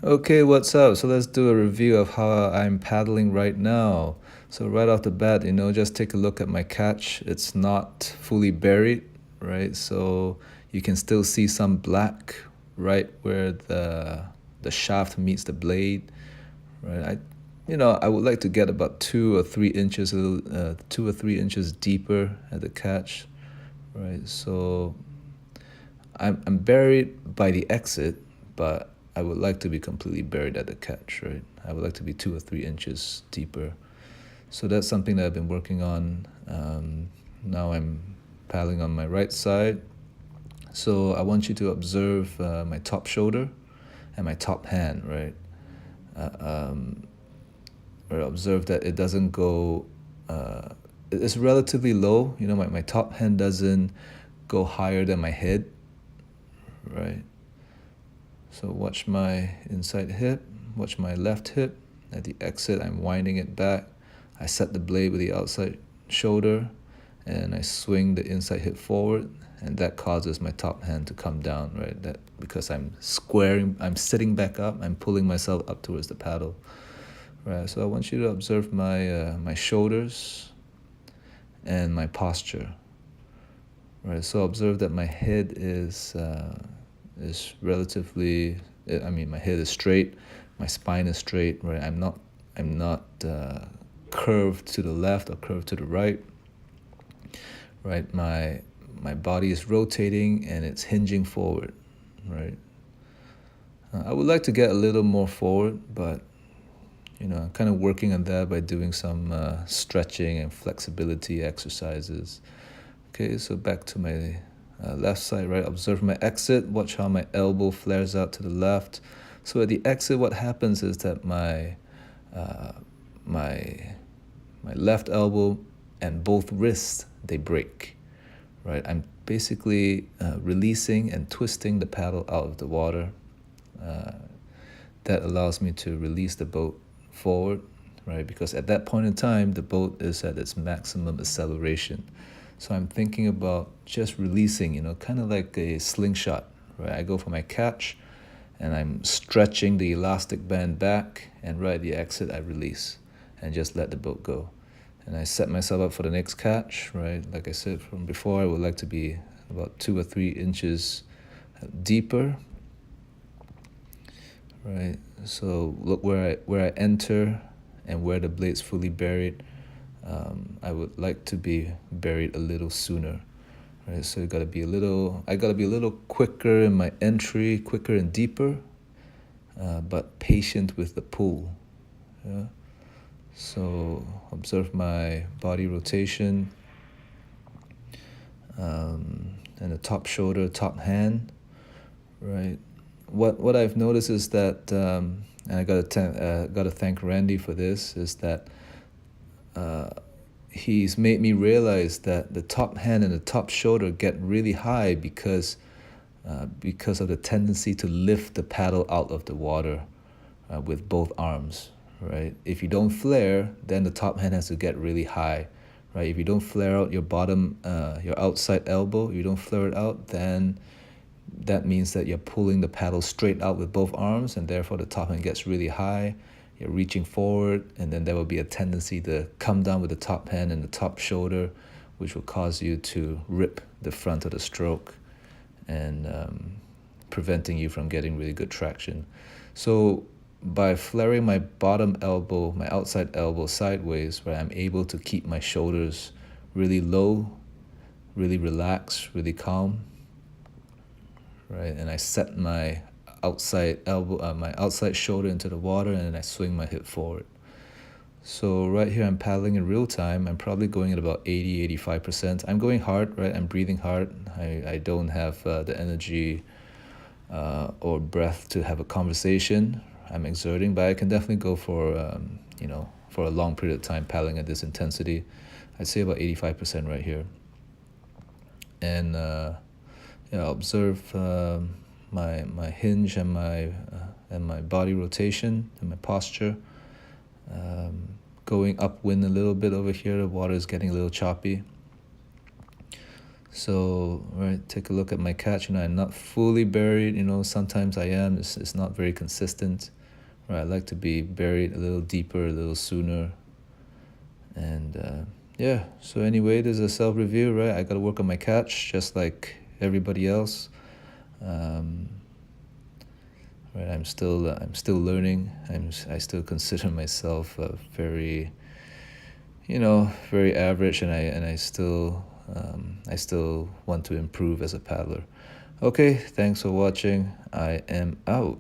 Okay, what's up? So let's do a review of how I'm paddling right now. So right off the bat, just take a look at my catch. It's not fully buried, right? So you can still see some black right where the shaft meets the blade, right? I would like to get about 2 or 3 inches, 2 or 3 inches deeper at the catch, right? So I'm buried by the exit, but I would like to be completely buried at the catch, right? I would like to be 2 or 3 inches deeper. So that's something that I've been working on. Now I'm paddling on my right side. So I want you to observe my top shoulder and my top hand, right? Or observe that it doesn't go, it's relatively low. My top hand doesn't go higher than my head, right? So watch my inside hip, watch my left hip. At the exit, I'm winding it back. I set the blade with the outside shoulder and I swing the inside hip forward, and that causes my top hand to come down, right? That because I'm sitting back up, I'm pulling myself up towards the paddle. Right, so I want you to observe my shoulders and my posture. Right, so observe that my head is relatively. I mean, my head is straight, my spine is straight. Right, I'm not curved to the left or curved to the right. Right, my body is rotating and it's hinging forward. Right, I would like to get a little more forward, but I'm kind of working on that by doing some stretching and flexibility exercises. Okay, so back to my left side, right? Observe my exit. Watch how my elbow flares out to the left. So at the exit, what happens is that my left elbow and both wrists, they break, right? I'm basically releasing and twisting the paddle out of the water. That allows me to release the boat forward, right? Because at that point in time, the boat is at its maximum acceleration. So I'm thinking about just releasing, kind of like a slingshot, right? I go for my catch and I'm stretching the elastic band back, and right at the exit, I release and just let the boat go. And I set myself up for the next catch, right? Like I said from before, I would like to be about 2 or 3 inches deeper, right? So look where I enter and where the blade's fully buried. I would like to be buried a little sooner, right? So I gotta be a little quicker in my entry, quicker and deeper, but patient with the pull. Yeah. So observe my body rotation, and the top shoulder, top hand, right? What I've noticed is that, and I gotta thank Randy for this, is that he's made me realize that the top hand and the top shoulder get really high because of the tendency to lift the paddle out of the water with both arms, right? If you don't flare, then the top hand has to get really high, right? If you don't flare out your outside elbow, you don't flare it out, then that means that you're pulling the paddle straight out with both arms, and therefore the top hand gets really high. You're reaching forward, and then there will be a tendency to come down with the top hand and the top shoulder, which will cause you to rip the front of the stroke and preventing you from getting really good traction. So by flaring my bottom elbow, my outside elbow sideways, where I'm able to keep my shoulders really low, really relaxed, really calm, right? And I set my my outside shoulder into the water, and then I swing my hip forward. So right here, I'm paddling in real time. I'm probably going at about 85%. I'm going hard, right? I'm breathing hard. I don't have the energy or breath to have a conversation. I'm exerting, but I can definitely go for a long period of time paddling at this intensity. I'd say about 85% right here. And observe my hinge and my body rotation and my posture. Going upwind a little bit over here, the water is getting a little choppy. So, right, take a look at my catch. I'm not fully buried. Sometimes I am. It's not very consistent. Right, I like to be buried a little deeper, a little sooner. And yeah, so anyway, there's a self review, right? I got to work on my catch just like everybody else. Um, right, I'm still learning. I still consider myself very, very average, and I still want to improve as a paddler. Okay, thanks for watching. I am out.